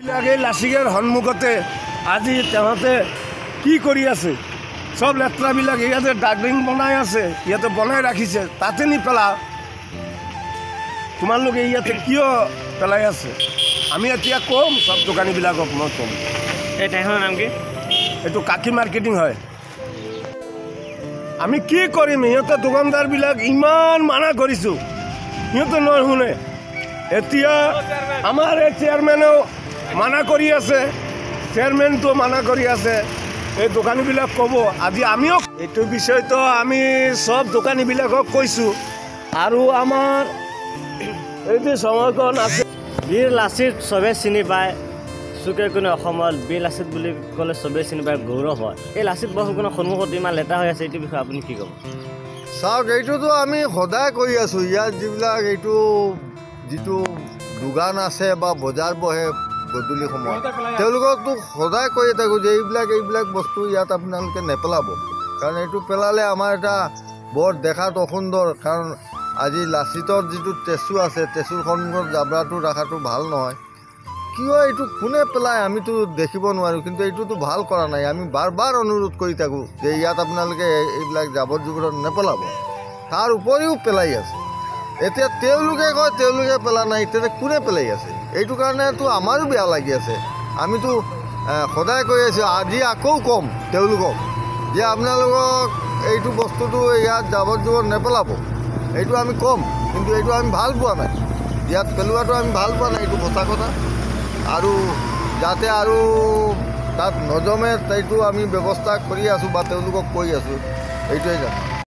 আগে লাচিগেৰ সন্মুখতে আজি তেহঁতে কি কৰি আছে সব লেতেৰাবিলাক ইয়াতে ডাগৰিং বনাই আছে ইয়াতে বনাই ৰাখিছে তাতে নি পেলা তোমালোকে ইয়াতে কিয় পেলাই আছে আমি এতিয়া কম সব দোকানীবিলাকক মই কম এই ঠাইখনৰ নাম কি এইটো কাকি মাৰ্কেটিং হয় আমি কি কৰিম সিহঁতে দোকানদাৰবিলাক ইমান মানা কৰিছোঁ সিহঁতে নুশুনে এতিয়া আমাৰ এই চেয়াৰমেনেও মানা কৰি আছে চেয়াৰমেনটো মানা কৰি আছে এই দোকানীবিলাক ক'ব আজি আমিও এইটো বিষয়টো আমি সব দোকানীবিলাকক কৈছোঁ আৰু আমাৰ এই যে সময়খন আছে বীৰ লাচিত চবে চিনি পায় চুকে কোনে অসমত বীৰ লাচিত বুলি ক'লে চবেই চিনি পায় গৌৰৱ হয় এই লাচিত বৰফুকনৰ সন্মুখত ইমান লেতেৰা হৈ আছে এইটো বিষয়ে আপুনি কি ক'ব চাওক এইটোতো আমি সদায় কৰি আছোঁ ইয়াত যিবিলাক এইটো যিটো দোকান আছে বা বজাৰ বহে গধূলি সময়ত তেওঁলোককতো সদায় কৈ থাকোঁ যে এইবিলাক বস্তু ইয়াত আপোনালোকে নেপেলাব কাৰণ এইটো পেলালে আমাৰ এটা বৰ দেখাত অসুন্দৰ কাৰণ আজি লাচিতৰ যিটো টেচু আছে টেচুৰ সন্মুখত জাবৰাটো ৰখাটো ভাল নহয় কিয় এইটো কোনে পেলায় আমিতো দেখিব নোৱাৰোঁ কিন্তু এইটোতো ভাল কৰা নাই আমি বাৰ বাৰ অনুৰোধ কৰি থাকোঁ যে ইয়াত আপোনালোকে এইবিলাক জাবৰ জোঁথৰ নেপেলাব তাৰ উপৰিও পেলাই আছে এতিয়া তেওঁলোকে কয় তেওঁলোকে পেলা নাই তেতিয়া কোনে পেলাই আছে এইটো কাৰণেতো আমাৰো বেয়া লাগি আছে আমিতো সদায় কৈ আছোঁ আজি আকৌ ক'ম তেওঁলোকক যে আপোনালোকক এইটো বস্তুটো ইয়াত জাবৰ জোঁথৰ নেপেলাব এইটো আমি ক'ম কিন্তু এইটো আমি ভাল পোৱা নাই ইয়াত পেলোৱাটো আমি ভাল পোৱা নাই এইটো সঁচা কথা আৰু যাতে আৰু তাত নজমে সেইটো আমি ব্যৱস্থা কৰি আছোঁ বা তেওঁলোকক কৈ আছোঁ এইটোৱে জানো